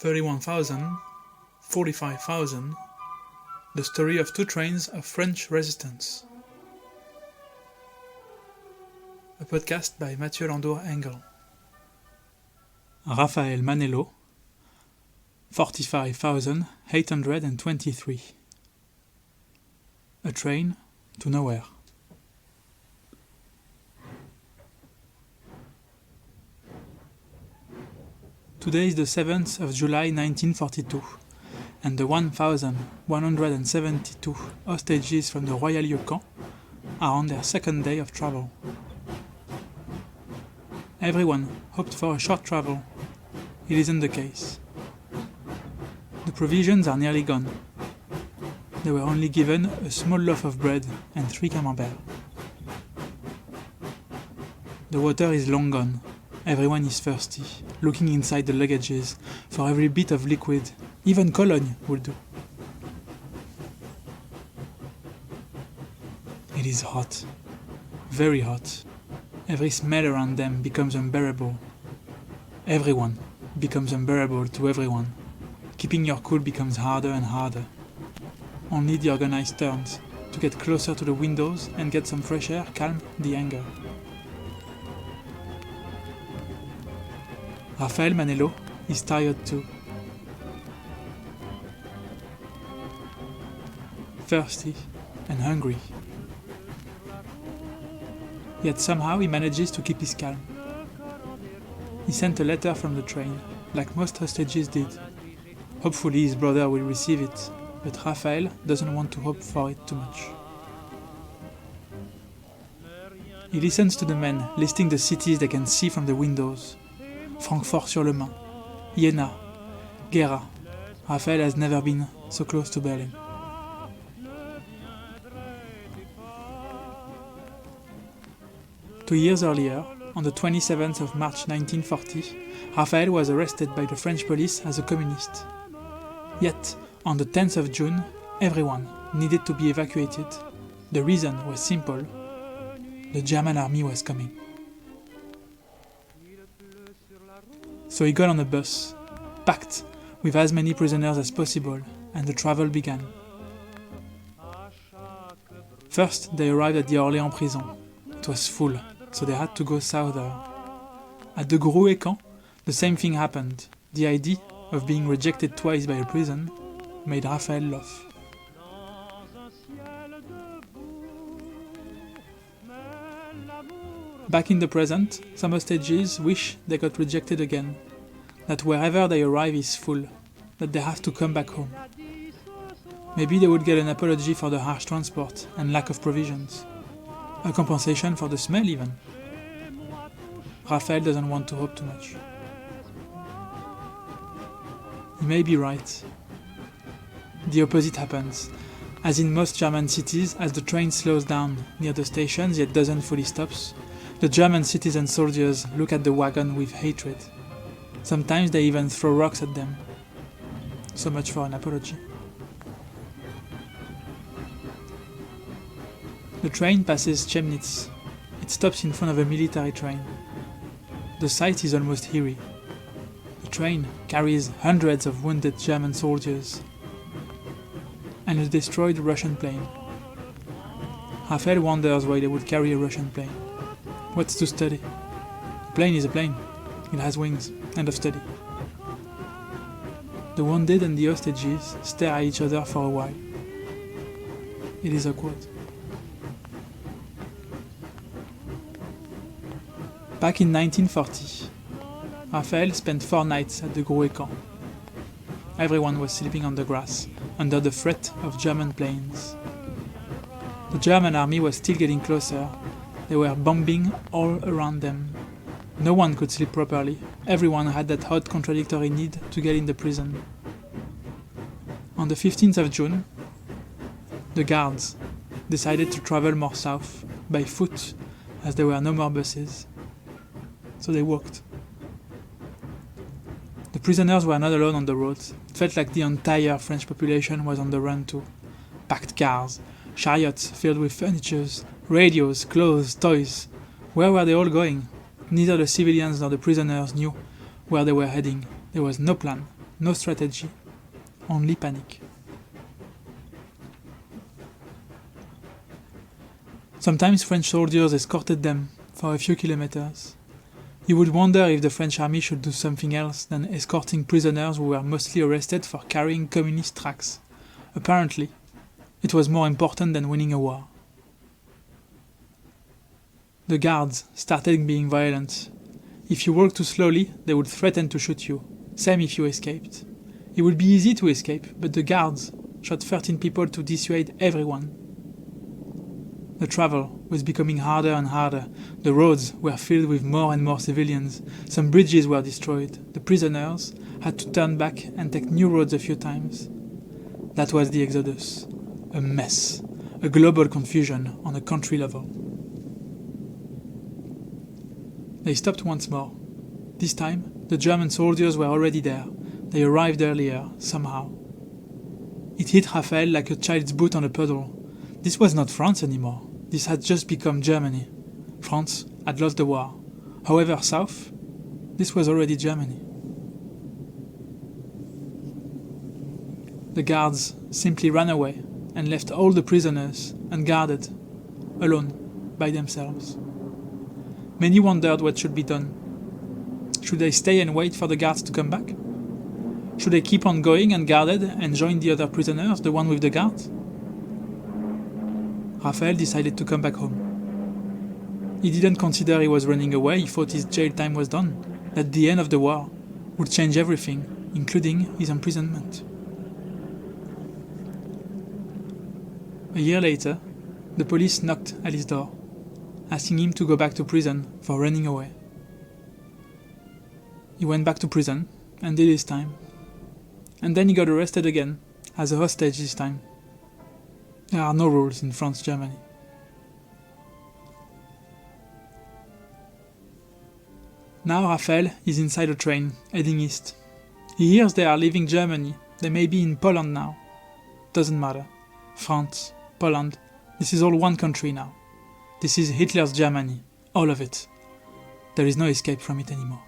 31,000, 45,000, the story of two trains of French resistance. A podcast by Mathieu Landour-Engel. Raphael Manello, 45,823. A train to nowhere. Today is the 7th of July 1942, and the 1,172 hostages from the Royal Yukon are on their second day of travel. Everyone hoped for a short travel. It isn't the case. The provisions are nearly gone. They were only given a small loaf of bread and 3 camembert. The water is long gone. Everyone is thirsty, looking inside the luggages for every bit of liquid. Even cologne will do. It is hot. Very hot. Every smell around them becomes unbearable. Everyone becomes unbearable to everyone. Keeping your cool becomes harder and harder. Only the organized turns to get closer to the windows and get some fresh air calm the anger. Raphael Manello is tired too. Thirsty and hungry. Yet somehow he manages to keep his calm. He sent a letter from the train, like most hostages did. Hopefully his brother will receive it, but Raphael doesn't want to hope for it too much. He listens to the men listing the cities they can see from the windows. Francfort-sur-le-Main, Jena, Gera. Raphael has never been so close to Berlin. Two years earlier, on the 27th of March 1940, Raphael was arrested by the French police as a communist. Yet, on the 10th of June, everyone needed to be evacuated. The reason was simple. The German army was coming. So he got on a bus, packed with as many prisoners as possible, and the travel began. First, they arrived at the Orléans prison. It was full, so they had to go souther. At the Gros Camp, the same thing happened. The idea of being rejected twice by a prison made Raphael laugh. Back in the present, some hostages wish they got rejected again, that wherever they arrive is full, that they have to come back home. Maybe they would get an apology for the harsh transport and lack of provisions. A compensation for the smell even. Raphael doesn't want to hope too much. He may be right. The opposite happens. As in most German cities, as the train slows down near the stations yet doesn't fully stops, the German citizen soldiers look at the wagon with hatred. Sometimes they even throw rocks at them. So much for an apology. The train passes Chemnitz. It stops in front of a military train. The sight is almost eerie. The train carries hundreds of wounded German soldiers and a destroyed Russian plane. Raphael wonders why they would carry a Russian plane. What's to study? A plane is a plane. It has wings. End of study. The wounded and the hostages stare at each other for a while. It is awkward. Back in 1940, Raphael spent 4 nights at the Gros Camp. Everyone was sleeping on the grass, under the threat of German planes. The German army was still getting closer. They were bombing all around them. No one could sleep properly. Everyone had that hot contradictory need to get in the prison. On the 15th of June, the guards decided to travel more south, by foot, as there were no more buses. So they walked. The prisoners were not alone on the roads. It felt like the entire French population was on the run too. Packed cars, chariots filled with furniture, radios, clothes, toys. Where were they all going? Neither the civilians nor the prisoners knew where they were heading. There was no plan, no strategy, only panic. Sometimes French soldiers escorted them for a few kilometers. You would wonder if the French army should do something else than escorting prisoners who were mostly arrested for carrying communist tracts. Apparently, it was more important than winning a war. The guards started being violent. If you walked too slowly, they would threaten to shoot you. Same if you escaped. It would be easy to escape, but the guards shot 13 people to dissuade everyone. The travel was becoming harder and harder. The roads were filled with more and more civilians. Some bridges were destroyed. The prisoners had to turn back and take new roads a few times. That was the Exodus. A mess. A global confusion on a country level. They stopped once more. This time, the German soldiers were already there. They arrived earlier, somehow. It hit Raphael like a child's boot on a puddle. This was not France anymore. This had just become Germany. France had lost the war. However south, this was already Germany. The guards simply ran away and left all the prisoners unguarded, alone, by themselves. Many wondered what should be done. Should they stay and wait for the guards to come back? Should they keep on going unguarded and join the other prisoners, the one with the guards? Raphael decided to come back home. He didn't consider he was running away. He thought his jail time was done, that the end of the war would change everything, including his imprisonment. A year later, the police knocked at his door, asking him to go back to prison for running away. He went back to prison and did his time. And then he got arrested again, as a hostage this time. There are no rules in France, Germany. Now Raphael is inside a train, heading east. He hears they are leaving Germany. They may be in Poland now. Doesn't matter. France, Poland, this is all one country now. This is Hitler's Germany, all of it. There is no escape from it anymore.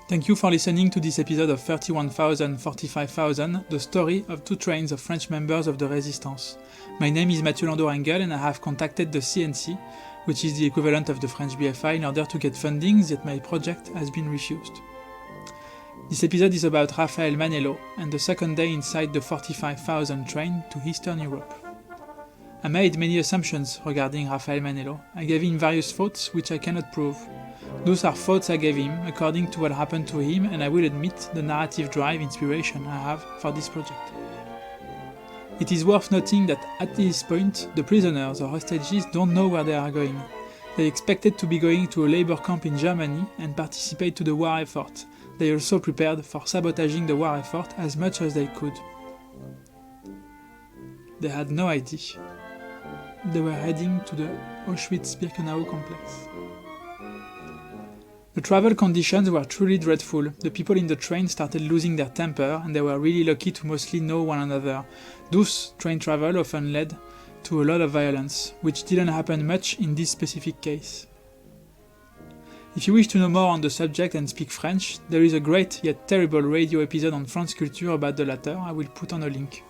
Thank you for listening to this episode of 31,045,000, the story of two trains of French members of the Resistance. My name is Mathieu Landau-Engel and I have contacted the CNC, which is the equivalent of the French BFI, in order to get funding, yet my project has been refused. This episode is about Raphael Manello and the second day inside the 45,000 train to Eastern Europe. I made many assumptions regarding Raphael Manello. I gave him various thoughts which I cannot prove. Those are thoughts I gave him according to what happened to him, and I will admit the narrative drive inspiration I have for this project. It is worth noting that at this point, the prisoners or hostages don't know where they are going. They expected to be going to a labor camp in Germany and participate to the war effort. They also prepared for sabotaging the war effort as much as they could. They had no idea. They were heading to the Auschwitz-Birkenau complex. The travel conditions were truly dreadful. The people in the train started losing their temper, and they were really lucky to mostly know one another. Thus, train travel often led to a lot of violence, which didn't happen much in this specific case. If you wish to know more on the subject and speak French, there is a great yet terrible radio episode on France culture about the latter. I will put on a link.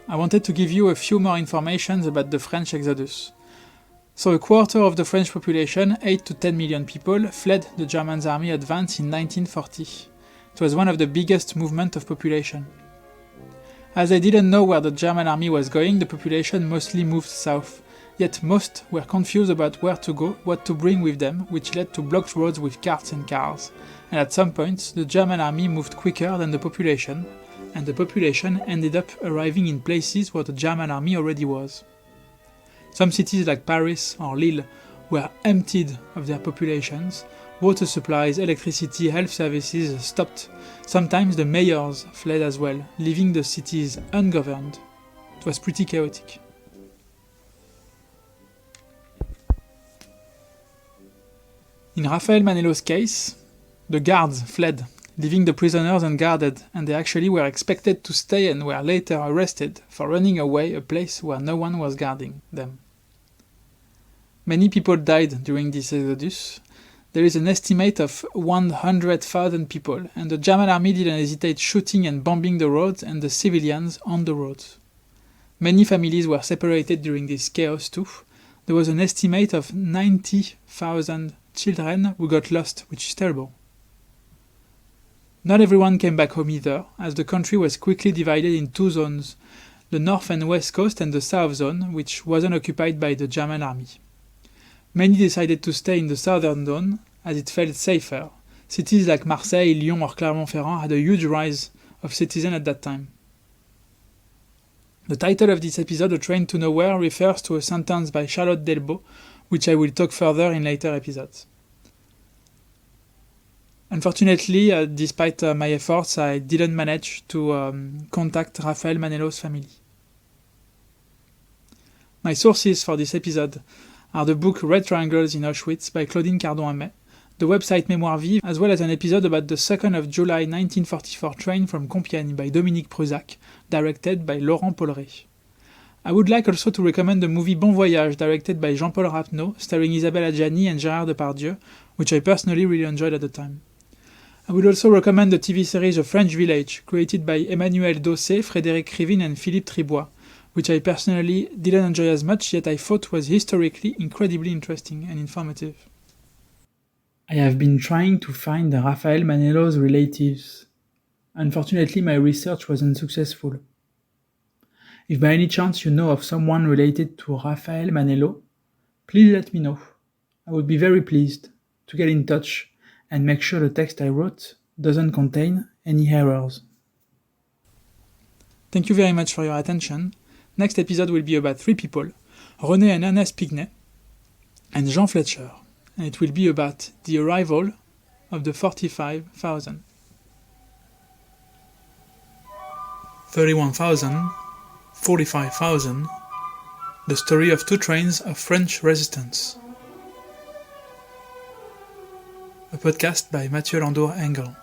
I wanted to give you a few more information about the French Exodus. So a quarter of the French population, 8 to 10 million people, fled the German army advance in 1940. It was one of the biggest movements of population. As they didn't know where the German army was going, the population mostly moved south. Yet most were confused about where to go, what to bring with them, which led to blocked roads with carts and cars. And at some point, the German army moved quicker than the population, and the population ended up arriving in places where the German army already was. Some cities like Paris or Lille were emptied of their populations, Water supplies, electricity, health services stopped. Sometimes the mayors fled as well, leaving the cities ungoverned. It was pretty chaotic. In Raphael Manello's case, the guards fled, leaving the prisoners unguarded, and they actually were expected to stay and were later arrested for running away a place where no one was guarding them. Many people died during this exodus. There is an estimate of 100,000 people, and the German army didn't hesitate shooting and bombing the roads and the civilians on the roads. Many families were separated during this chaos too. There was an estimate of 90,000 children who got lost, which is terrible. Not everyone came back home either, as the country was quickly divided in two zones, the north and west coast and the south zone, which wasn't occupied by the German army. Many decided to stay in the southern zone, as it felt safer. Cities like Marseille, Lyon or Clermont-Ferrand had a huge rise of citizens at that time. The title of this episode, A Train to Nowhere, refers to a sentence by Charlotte Delbo, which I will talk further in later episodes. Unfortunately, despite my efforts, I didn't manage to contact Raphael Manello's family. My sources for this episode are the book Red Triangles in Auschwitz by Claudine Cardon-Amet, the website Mémoire Vive, as well as an episode about the 2nd of July 1944 train from Compiègne by Dominique Prusac, directed by Laurent Polleret. I would like also to recommend the movie Bon Voyage, directed by Jean-Paul Rapneau, starring Isabelle Adjani and Gérard Depardieu, which I personally really enjoyed at the time. I would also recommend the TV series A French Village, created by Emmanuel Dossé, Frédéric Krivine and Philippe Tribois, which I personally didn't enjoy as much, yet I thought was historically incredibly interesting and informative. I have been trying to find Raphael Manello's relatives. Unfortunately, my research was unsuccessful. If by any chance you know of someone related to Raphael Manello, please let me know. I would be very pleased to get in touch and make sure the text I wrote doesn't contain any errors. Thank you very much for your attention. Next episode will be about 3 people, René and Ernest Pignet, and Jean Fletcher, and it will be about the arrival of the 45,000. 31,000, 45,000, the story of 2 trains of French resistance. A podcast by Mathieu Landour-Engel.